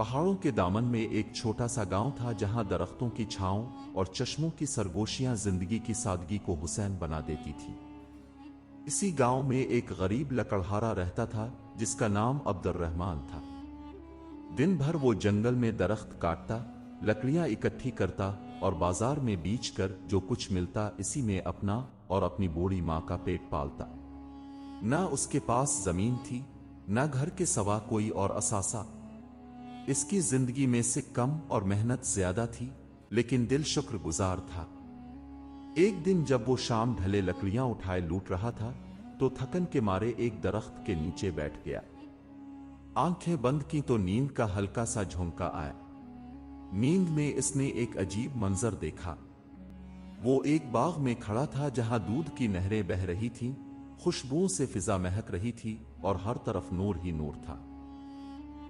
पहाड़ों के दामन में एक छोटा सा गांव था जहां दरख्तों की छांव और चश्मों की सरगोशियां जिंदगी की सादगी को हुसैन बना देती थी। इसी गांव में एक गरीब लकड़हारा रहता था जिसका नाम अब्दुर्रहमान था। दिन भर वो जंगल में दरख्त काटता, लकड़ियां इकट्ठी करता और बाजार में बेचकर जो कुछ मिलता इसी में अपना और अपनी बूढ़ी मां का पेट पालता। ना उसके पास जमीन थी, ना घर के सिवा कोई और असासा। इसकी जिंदगी में से कम और मेहनत ज्यादा थी, लेकिन दिल शुक्रगुजार था। एक दिन जब वो शाम ढले लकड़ियां उठाए लूट रहा था तो थकन के मारे एक दरख्त के नीचे बैठ गया। आंखें बंद की तो नींद का हल्का सा झोंका आया। नींद में इसने एक अजीब मंजर देखा। वो एक बाग में खड़ा था जहां दूध की नहरें बह रही थीं, खुशबुओं से फिजा महक रही थी और हर तरफ नूर ही नूर था।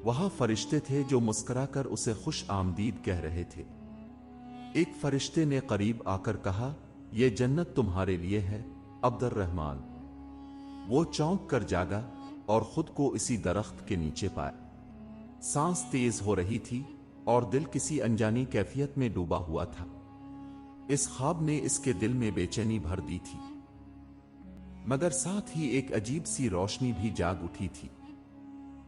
वहां फरिश्ते थे जो मुस्कुराकर उसे खुश आमदीद कह रहे थे। एक फरिश्ते ने करीब आकर कहा, यह जन्नत तुम्हारे लिए है अब्दुर्रहमान। वो चौंक कर जागा और खुद को इसी दरख्त के नीचे पाया। सांस तेज हो रही थी और दिल किसी अनजानी कैफियत में डूबा हुआ था। इस ख्वाब ने इसके दिल में बेचैनी भर दी थी, मगर साथ ही एक अजीब सी रोशनी भी जाग उठी थी।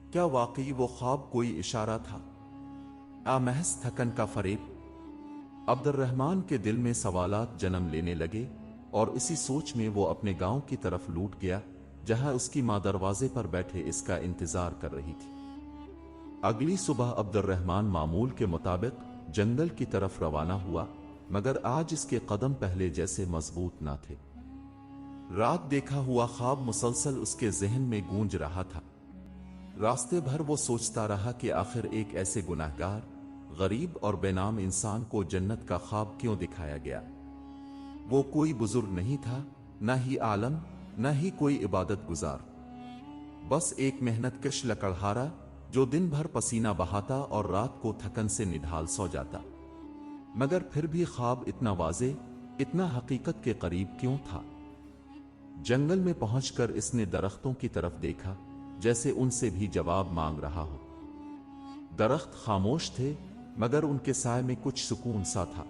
क्या वाकई वो ख्वाब कोई इशारा था, महज थकन का फरेब? अब्दुर्रहमान के दिल में सवालात जन्म लेने लगे और इसी सोच में वो अपने गांव की तरफ लूट गया जहां उसकी मां दरवाजे पर बैठे इसका इंतजार कर रही थी। अगली सुबह अब्दुर्रहमान मामूल के मुताबिक जंगल की तरफ रवाना हुआ, मगर आज इसके कदम पहले जैसे मजबूत ना थे। रात देखा हुआ ख्वाब मुसलसल उसके जहन में गूंज रहा था। रास्ते भर वो सोचता रहा कि आखिर एक ऐसे गुनाहगार, गरीब और बेनाम इंसान को जन्नत का ख्वाब क्यों दिखाया गया। वो कोई बुजुर्ग नहीं था, न ही आलम, न ही कोई इबादत गुजार, बस एक मेहनतकश लकड़हारा जो दिन भर पसीना बहाता और रात को थकन से निढाल सो जाता। मगर फिर भी ख्वाब इतना वाज़े, इतना हकीकत के करीब क्यों था? जंगल में पहुंचकर इसने दरख्तों की तरफ देखा, जैसे उनसे भी जवाब मांग रहा हो। दरख्त खामोश थे, मगर उनके साए में कुछ सुकून सा था।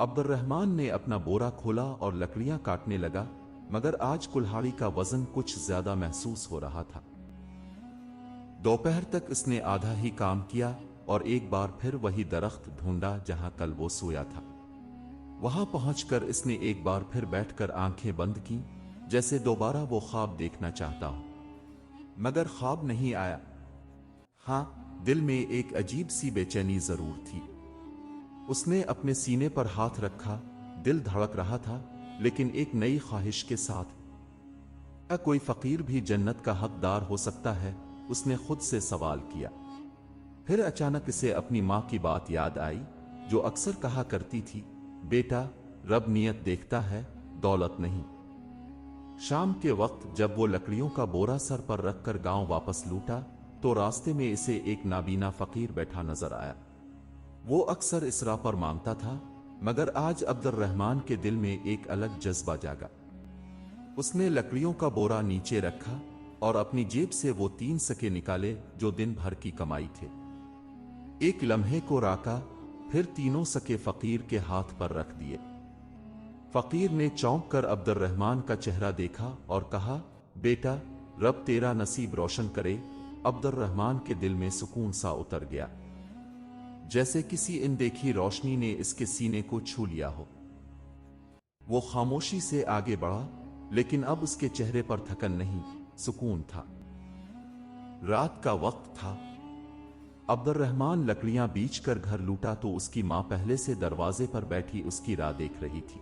अब्दुर्रहमान ने अपना बोरा खोला और लकड़ियां काटने लगा, मगर आज कुल्हाड़ी का वजन कुछ ज्यादा महसूस हो रहा था। दोपहर तक इसने आधा ही काम किया और एक बार फिर वही दरख्त ढूंढा जहां कल वो सोया था। वहां पहुंचकर इसने एक बार फिर बैठकर आंखें बंद की, जैसे दोबारा वो ख्वाब देखना चाहता हो, मगर ख्वाब नहीं आया। हां, दिल में एक अजीब सी बेचैनी जरूर थी। उसने अपने सीने पर हाथ रखा, दिल धड़क रहा था, लेकिन एक नई ख्वाहिश के साथ। क्या कोई फकीर भी जन्नत का हकदार हो सकता है? उसने खुद से सवाल किया। फिर अचानक इसे अपनी मां की बात याद आई, जो अक्सर कहा करती थी, बेटा, रब नियत देखता है, दौलत नहीं। शाम के वक्त जब वो लकड़ियों का बोरा सर पर रखकर गांव वापस लूटा तो रास्ते में इसे एक नाबीना फकीर बैठा नजर आया। वो अक्सर इसरा पर मांगता था, मगर आज अब्दुर्रहमान के दिल में एक अलग जज्बा जागा। उसने लकड़ियों का बोरा नीचे रखा और अपनी जेब से वो 3 सिक्के निकाले जो दिन भर की कमाई थे। एक लम्हे को राका, फिर तीनों सिक्के फकीर के हाथ पर रख दिए। फकीर ने चौंक कर अब्दुर्रहमान का चेहरा देखा और कहा, बेटा, रब तेरा नसीब रोशन करे। अब्दुर्रहमान के दिल में सुकून सा उतर गया, जैसे किसी अनदेखी रोशनी ने इसके सीने को छू लिया हो। वो खामोशी से आगे बढ़ा, लेकिन अब उसके चेहरे पर थकन नहीं, सुकून था। रात का वक्त था। अब्दुर्रहमान लकड़ियां बीचकर घर लूटा तो उसकी मां पहले से दरवाजे पर बैठी उसकी राह देख रही थी।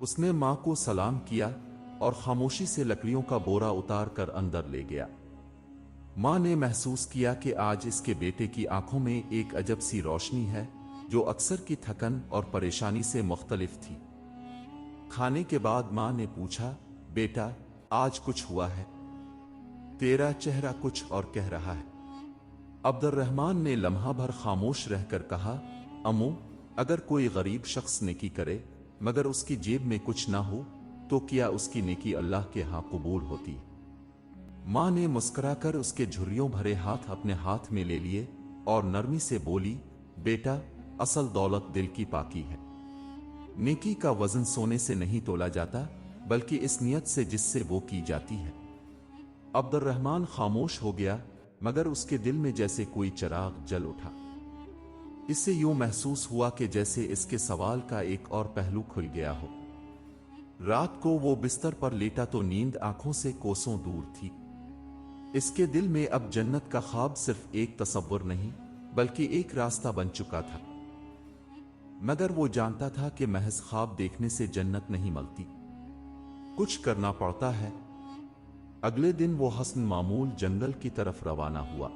उसने मां को सलाम किया और खामोशी से लकड़ियों का बोरा उतार कर अंदर ले गया। मां ने महसूस किया कि आज इसके बेटे की आंखों में एक अजब सी रोशनी है, जो अक्सर की थकन और परेशानी से मुख्तलिफ थी। खाने के बाद मां ने पूछा, बेटा, आज कुछ हुआ है? तेरा चेहरा कुछ और कह रहा है। अब्दुर्रहमान ने लम्हा भर खामोश रहकर कहा, अम्मू, अगर कोई गरीब शख्स नेकी करे मगर उसकी जेब में कुछ ना हो तो क्या उसकी नेकी अल्लाह के हां कबूल होती? मां ने मुस्कुराकर उसके झुर्रियों भरे हाथ अपने हाथ में ले लिए और नरमी से बोली, बेटा, असल दौलत दिल की पाकी है। नेकी का वजन सोने से नहीं तोला जाता, बल्कि इस नियत से जिससे वो की जाती है। अब्दुर्रहमान खामोश हो गया, मगर उसके दिल में जैसे कोई चिराग जल उठा। इससे यूं महसूस हुआ कि जैसे इसके सवाल का एक और पहलू खुल गया हो। रात को वो बिस्तर पर लेटा तो नींद आंखों से कोसों दूर थी। इसके दिल में अब जन्नत का ख्वाब सिर्फ एक तसव्वुर नहीं, बल्कि एक रास्ता बन चुका था। मगर वो जानता था कि महज ख्वाब देखने से जन्नत नहीं मिलती, कुछ करना पड़ता है। अगले दिन वो हसन मामूल जंगल की तरफ रवाना हुआ।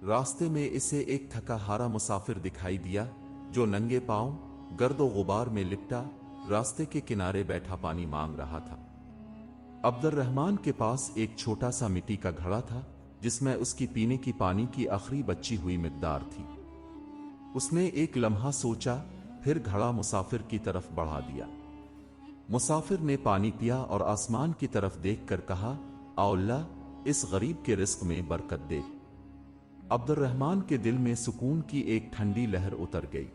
रास्ते में इसे एक थका हारा मुसाफिर दिखाई दिया, जो नंगे पांव गर्दो गुबार में लिपटा रास्ते के किनारे बैठा पानी मांग रहा था। अब्दुर्रहमान के पास एक छोटा सा मिट्टी का घड़ा था, जिसमें उसकी पीने की पानी की आखिरी बची हुई मिकदार थी। उसने एक लम्हा सोचा, फिर घड़ा मुसाफिर की तरफ बढ़ा दिया। मुसाफिर ने पानी पिया और आसमान की तरफ देखकर कहा, आओ अल्लाह, इस गरीब के रिस्क में बरकत दे। अब्दुर्रहमान के दिल में सुकून की एक ठंडी लहर उतर गई।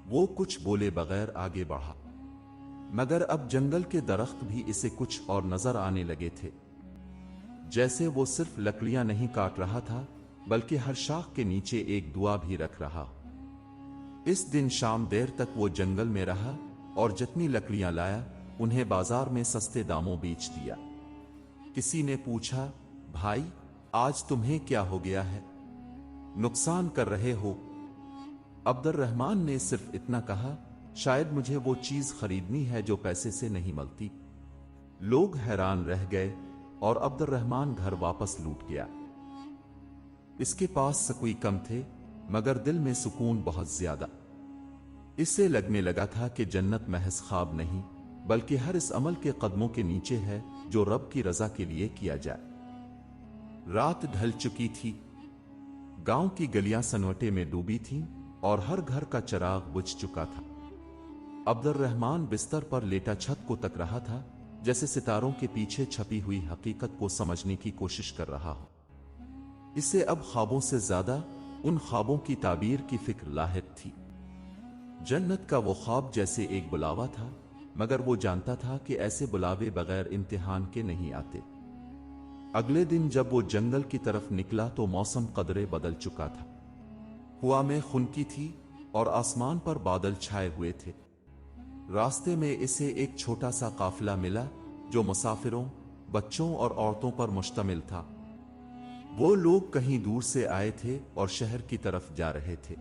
वो कुछ बोले बगैर आगे बढ़ा, मगर अब जंगल के दरख्त भी इसे कुछ और नजर आने लगे थे। जैसे वो सिर्फ लकड़ियां नहीं काट रहा था, बल्कि हर शाख के नीचे एक दुआ भी रख रहा। इस दिन शाम देर तक वो जंगल में रहा और जितनी लकड़ियां लाया उन्हें बाजार में सस्ते दामों बेच दिया। किसी ने पूछा, भाई, आज तुम्हें क्या हो गया है, नुकसान कर रहे हो? अब्दुर्रहमान ने सिर्फ इतना कहा, शायद मुझे वो चीज खरीदनी है जो पैसे से नहीं मिलती। लोग हैरान रह गए और अब्दुर्रहमान घर वापस लौट गया। इसके पास सकुई कम थे, मगर दिल में सुकून बहुत ज्यादा। इससे लगने लगा था कि जन्नत महज ख्वाब नहीं, बल्कि हर इस अमल के कदमों के नीचे है जो रब की रजा के लिए किया जाए। रात ढल चुकी थी। गांव की गलियां सन्नाटे में डूबी थीं और हर घर का चिराग बुझ चुका था। अब्दुर्रहमान बिस्तर पर लेटा छत को तक रहा था, जैसे सितारों के पीछे छपी हुई हकीकत को समझने की कोशिश कर रहा हो। इसे अब ख्वाबों से ज्यादा उन ख्वाबों की ताबीर की फिक्र लाहिक थी। जन्नत का वो ख्वाब जैसे एक बुलावा था, मगर वो जानता था कि ऐसे बुलावे बगैर इम्तिहान के नहीं आते। अगले दिन जब वो जंगल की तरफ निकला तो मौसम कदरे बदल चुका था। हवा में खुनकी थी और आसमान पर बादल छाए हुए थे। रास्ते में इसे एक छोटा सा काफिला मिला जो मुसाफिरों, बच्चों और औरतों पर मुश्तमिल था। वो लोग कहीं दूर से आए थे और शहर की तरफ जा रहे थे।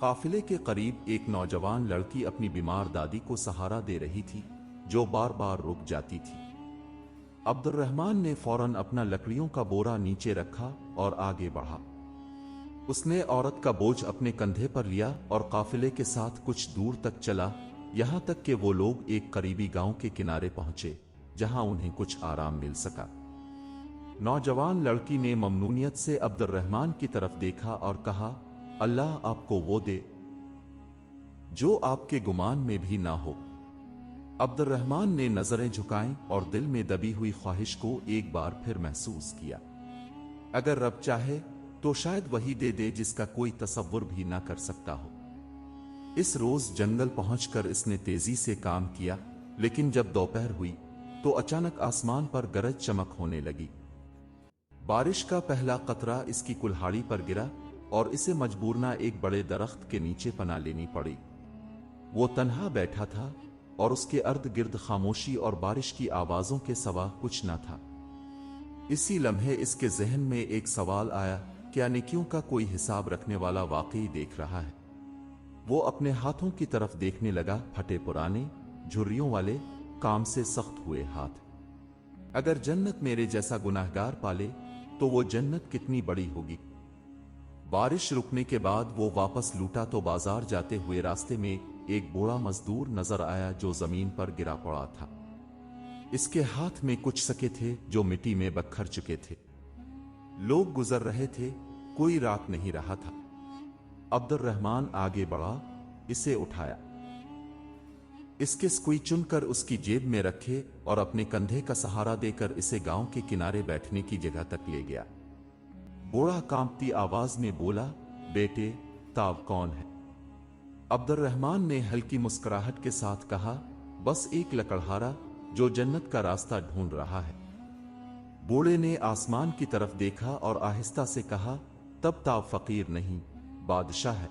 काफिले के करीब एक नौजवान लड़की अपनी बीमार दादी को सहारा दे रही थी, जो बार बार रुक जाती थी। अब्दुर्रहमान ने फौरन अपना लकड़ियों का बोरा नीचे रखा और आगे बढ़ा। उसने औरत का बोझ अपने कंधे पर लिया और काफिले के साथ कुछ दूर तक चला, यहां तक कि वो लोग एक करीबी गांव के किनारे पहुंचे, जहां उन्हें कुछ आराम मिल सका। नौजवान लड़की ने ममनूनियत से अब्दुर्रहमान की तरफ देखा और कहा, अल्लाह आपको वो दे जो आपके गुमान में भी ना हो। अब्दुर्रहमान ने नजरें झुकाईं और दिल में दबी हुई ख्वाहिश को एक बार फिर महसूस किया। अगर रब चाहे तो शायद वही दे दे जिसका कोई तसव्वुर भी ना कर सकता हो। इस रोज जंगल पहुंचकर इसने तेजी से काम किया, लेकिन जब दोपहर हुई तो अचानक आसमान पर गरज चमक होने लगी। बारिश का पहला कतरा इसकी कुल्हाड़ी पर गिरा और इसे मजबूरना एक बड़े दरख्त के नीचे पनाह लेनी पड़ी। वो तन्हा बैठा था और उसके अर्द गिर्द खामोशी और बारिश की आवाजों के सिवा कुछ न था। इसी लम्हे इसके जहन में एक सवाल आया, क्या नेकियों का कोई हिसाब रखने वाला वाकई देख रहा है? वो अपने हाथों की तरफ देखने लगा, फटे पुराने, झुर्रियों वाले, काम से सख्त हुए हाथ। अगर जन्नत मेरे जैसा गुनाहगार पाले तो वो जन्नत कितनी बड़ी होगी। बारिश रुकने के बाद वो वापस लूटा तो बाजार जाते हुए रास्ते में एक बूढ़ा मजदूर नजर आया जो जमीन पर गिरा पड़ा था। इसके हाथ में कुछ सके थे जो मिट्टी में बखर चुके थे। लोग गुजर रहे थे, कोई रात नहीं रहा था। अब्दुर्रहमान आगे बढ़ा, इसे उठाया, इसके सुई चुनकर उसकी जेब में रखे और अपने कंधे का सहारा देकर इसे गांव के किनारे बैठने की जगह तक ले गया। बूढ़ा कांपती आवाज में बोला, बेटे, ताव कौन है? अब्दुर्रहमान ने हल्की मुस्कुराहट के साथ कहा, बस एक लकड़हारा जो जन्नत का रास्ता ढूंढ रहा है। बूढ़े ने आसमान की तरफ देखा और आहिस्ता से कहा, तब ताव फकीर नहीं, बादशाह है।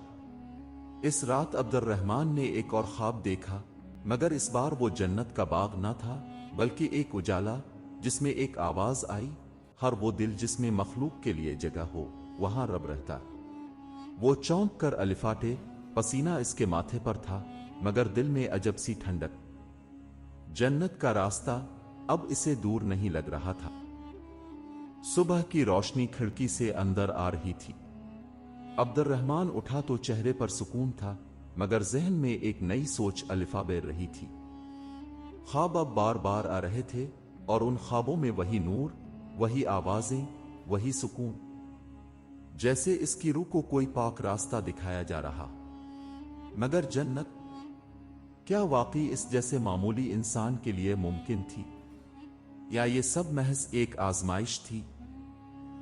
इस रात अब्दुर्रहमान ने एक और ख्वाब देखा, मगर इस बार वो जन्नत का बाग न था बल्कि एक उजाला जिसमें एक आवाज आई, हर वो दिल जिसमें मखलूक के लिए जगह हो वहां रब रहता। वो चौंक कर अलिफाटे, पसीना इसके माथे पर था मगर दिल में अजब सी ठंडक। जन्नत का रास्ता अब इसे दूर नहीं लग रहा था। सुबह की रोशनी खिड़की से अंदर आ रही थी। अब्दुर्रहमान उठा तो चेहरे पर सुकून था, मगर जहन में एक नई सोच अलिफाबेर रही थी। ख्वाब अब बार बार आ रहे थे और उन ख्वाबों में वही नूर, वही आवाजें, वही सुकून, जैसे इसकी रूह को कोई पाक रास्ता दिखाया जा रहा। मगर जन्नत क्या वाकई इस जैसे मामूली इंसान के लिए मुमकिन थी, या ये सब महज एक आजमाइश थी?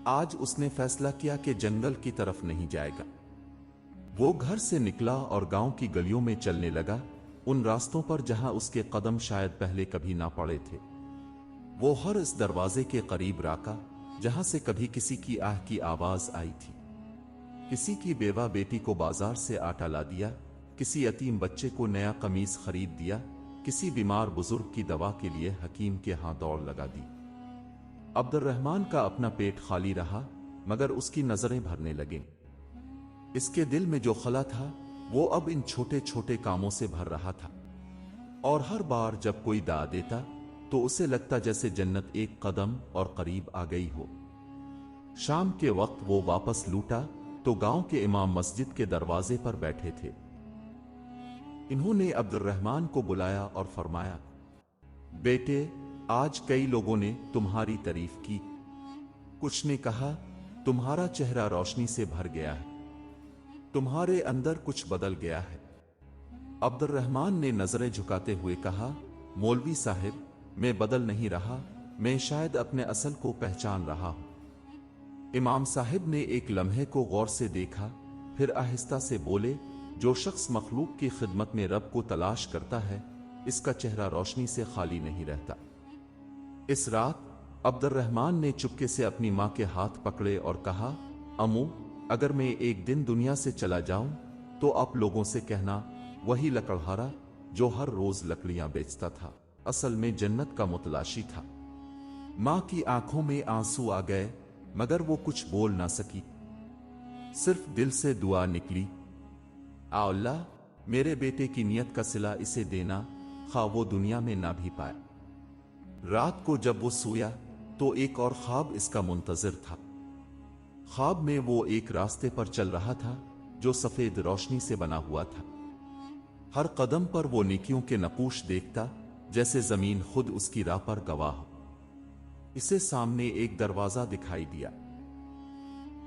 आज उसने फैसला किया कि जंगल की तरफ नहीं जाएगा। वो घर से निकला और गांव की गलियों में चलने लगा, उन रास्तों पर जहां उसके कदम शायद पहले कभी ना पड़े थे। वो हर इस दरवाजे के करीब राका जहां से कभी किसी की आह की आवाज आई थी। किसी की बेवा बेटी को बाजार से आटा ला दिया, किसी यतीम बच्चे को नया कमीज खरीद दिया, किसी बीमार बुजुर्ग की दवा के लिए हकीम के हाथ दौड़ लगा दी। अब्दुर्रहमान का अपना पेट खाली रहा, मगर उसकी नजरें भरने लगे। इसके दिल में जो खला था वो अब इन छोटे छोटे कामों से भर रहा था, और हर बार जब कोई दा देता तो उसे लगता जैसे जन्नत एक कदम और करीब आ गई हो। शाम के वक्त वो वापस लूटा तो गांव के इमाम मस्जिद के दरवाजे पर बैठे थे। इन्होंने अब्दुर्रहमान को बुलाया और फरमाया, बेटे, आज कई लोगों ने तुम्हारी तारीफ की। कुछ ने कहा तुम्हारा चेहरा रोशनी से भर गया है, तुम्हारे अंदर कुछ बदल गया है। अब्दुर्रहमान ने नजरें झुकाते हुए कहा, मौलवी साहिब, मैं बदल नहीं रहा, मैं शायद अपने असल को पहचान रहा हूं। इमाम साहिब ने एक लम्हे को गौर से देखा, फिर आहिस्ता से बोले, जो शख्स मखलूक की खिदमत में रब को तलाश करता है, इसका चेहरा रोशनी से खाली नहीं रहता। इस रात अब्दुर्रहमान ने चुपके से अपनी मां के हाथ पकड़े और कहा, अम्मू, अगर मैं एक दिन दुनिया से चला जाऊं तो आप लोगों से कहना, वही लकड़हारा जो हर रोज लकड़ियां बेचता था असल में जन्नत का मुतलाशी था। मां की आंखों में आंसू आ गए, मगर वो कुछ बोल ना सकी, सिर्फ दिल से दुआ निकली, आ अल्लाह, मेरे बेटे की नियत का सिला इसे देना, खा वो दुनिया में ना भी पाए। रात को जब वो सोया तो एक और ख्वाब इसका मुंतजिर था। ख्वाब में वो एक रास्ते पर चल रहा था जो सफेद रोशनी से बना हुआ था। हर कदम पर वो नेकियों के नकूश देखता, जैसे जमीन खुद उसकी राह पर गवाह हो। इसे सामने एक दरवाजा दिखाई दिया।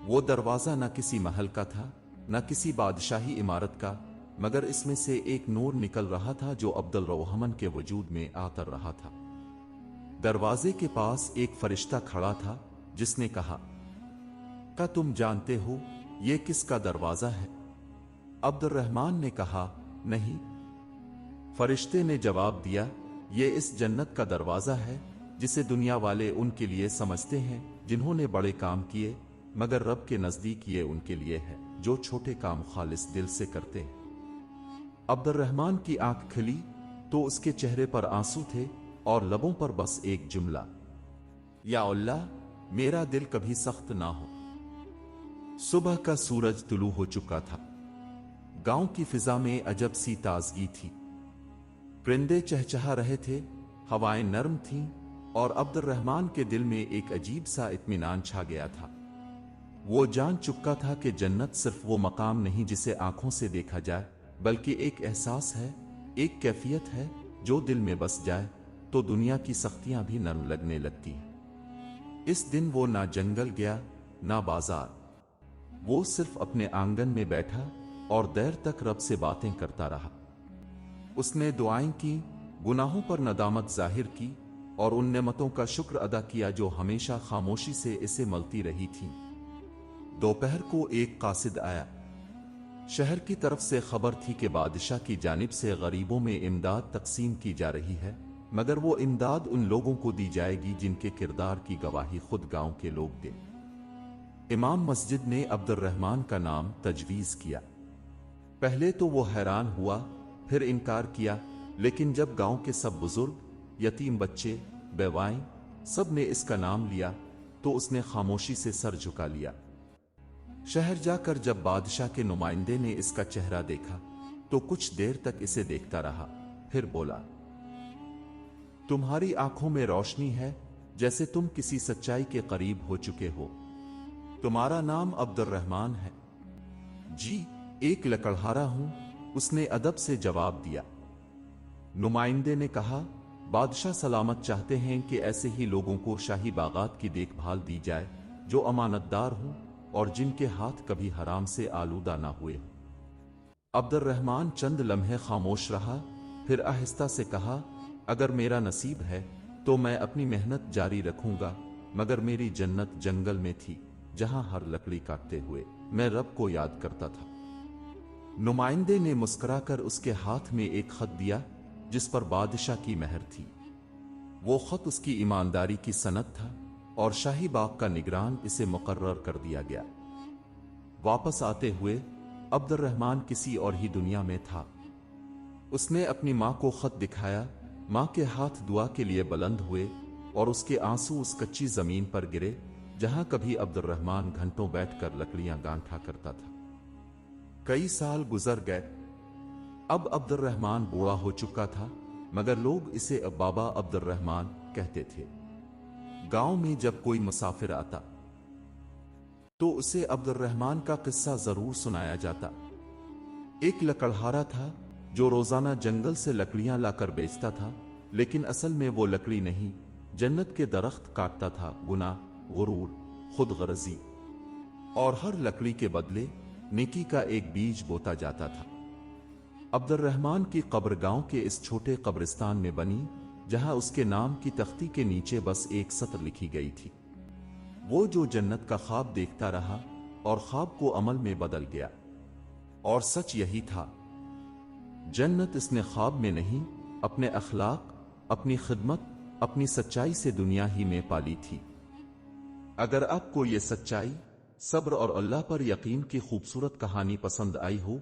वो दरवाजा न किसी महल का था, न किसी बादशाही इमारत का, मगर इसमें से एक नूर निकल रहा था जो अब्दुर्रहमान के वजूद में आतर रहा था। दरवाजे के पास एक फरिश्ता खड़ा था जिसने कहा, क्या तुम जानते हो ये किसका दरवाजा है? अब्दुर्रहमान ने कहा, नहीं। फरिश्ते ने जवाब दिया, ये इस जन्नत का दरवाजा है जिसे दुनिया वाले उनके लिए समझते हैं जिन्होंने बड़े काम किए, मगर रब के नजदीक ये उनके लिए है जो छोटे काम खालिस दिल से करते हैं। अब्दुर्रहमान की आंख खिली तो उसके चेहरे पर आंसू थे और लबों पर बस एक जुमला, या अल्लाह, मेरा दिल कभी सख्त ना हो। सुबह का सूरज तुलू हो चुका था। गांव की फिजा में अजब सी ताजगी थी। परिंदे चहचहा रहे थे, हवाएं नरम थीं और अब्दुर्रहमान के दिल में एक अजीब सा इत्मीनान छा गया था। वो जान चुका था कि जन्नत सिर्फ वो मकाम नहीं जिसे आंखों से देखा जाए, बल्कि एक एहसास है, एक कैफियत है जो दिल में बस जाए तो दुनिया की सख्तियां भी नरम लगने लगती हैं। इस दिन वो ना जंगल गया ना बाजार, वो सिर्फ अपने आंगन में बैठा और देर तक रब से बातें करता रहा। उसने दुआएं की, गुनाहों पर नदामत जाहिर की और उन नेमतों का शुक्र अदा किया जो हमेशा खामोशी से इसे मलती रही थीं। दोपहर को एक कासिद आया। शहर की तरफ से खबर थी कि बादशाह की जानिब से गरीबों में इमदाद तकसीम की जा रही है, मगर वो इमदाद उन लोगों को दी जाएगी जिनके किरदार की गवाही खुद गांव के लोग दें। इमाम मस्जिद ने अब्दुर्रहमान का नाम तजवीज़ किया। पहले तो वो हैरान हुआ, फिर इनकार किया, लेकिन जब गांव के सब बुजुर्ग, यतीम बच्चे, बेवाएं सब ने इसका नाम लिया तो उसने खामोशी से सर झुका लिया। शहर जाकर जब बादशाह के नुमाइंदे ने इसका चेहरा देखा तो कुछ देर तक इसे देखता रहा, फिर बोला, तुम्हारी आंखों में रोशनी है, जैसे तुम किसी सच्चाई के करीब हो चुके हो। तुम्हारा नाम अब्दुर्रहमान है? जी, एक लकड़हारा हूं, उसने अदब से जवाब दिया। नुमाइंदे ने कहा, बादशाह सलामत चाहते हैं कि ऐसे ही लोगों को शाही बागात की देखभाल दी जाए जो अमानतदार हों और जिनके हाथ कभी हराम से आलूदा ना हुए। अब्दुर्रहमान चंद लम्हे खामोश रहा, फिर आहिस्ता से कहा, अगर मेरा नसीब है तो मैं अपनी मेहनत जारी रखूंगा, मगर मेरी जन्नत जंगल में थी जहां हर लकड़ी काटते हुए मैं रब को याद करता था। नुमाइंदे ने मुस्कुराकर उसके हाथ में एक खत दिया जिस पर बादशाह की मेहर थी। वो खत उसकी ईमानदारी की सनद था और शाही बाग का निगरान इसे मुकर्रर कर दिया गया। वापस आते हुए अब्दुर्रहमान किसी और ही दुनिया में था। उसने अपनी मां को खत दिखाया। मां के हाथ दुआ के लिए बुलंद हुए और उसके आंसू उस कच्ची जमीन पर गिरे जहां कभी अब्दुर्रहमान घंटों बैठकर लकड़ियां गांठा करता था। कई साल गुजर गए। अब अब्दुर्रहमान बूढ़ा हो चुका था, मगर लोग इसे अब बाबा अब्दुर्रहमान कहते थे। गांव में जब कोई मुसाफिर आता तो उसे अब्दुर्रहमान का किस्सा जरूर सुनाया जाता। एक लकड़हारा था जो रोजाना जंगल से लकड़ियां लाकर बेचता था, लेकिन असल में वो लकड़ी नहीं, जन्नत के दरख्त काटता था। गुनाह, गुरूर, खुदगर्जी और हर लकड़ी के बदले नेकी का एक बीज बोता जाता था। अब्दुर्रहमान की कब्र गांव के इस छोटे कब्रिस्तान में बनी, जहां उसके नाम की तख्ती के नीचे बस एक सत्र लिखी गई थी। वो जो जन्नत का ख्वाब देखता रहा और ख्वाब को अमल में बदल गया। और सच यही था, जन्नत इसने ख्वाब में नहीं, अपने अखलाक, अपनी खिदमत, अपनी सच्चाई से दुनिया ही में पाली थी। अगर आपको ये सच्चाई, सब्र और अल्लाह पर यकीन की खूबसूरत कहानी पसंद आई हो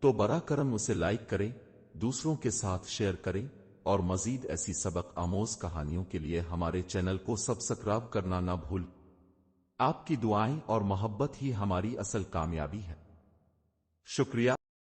तो बरा करम उसे लाइक करें, दूसरों के साथ शेयर करें और मजीद ऐसी सबक आमोज कहानियों के लिए हमारे चैनल को सब्सक्राइब करना ना भूल। आपकी दुआएं और मोहब्बत ही हमारी असल कामयाबी है। शुक्रिया।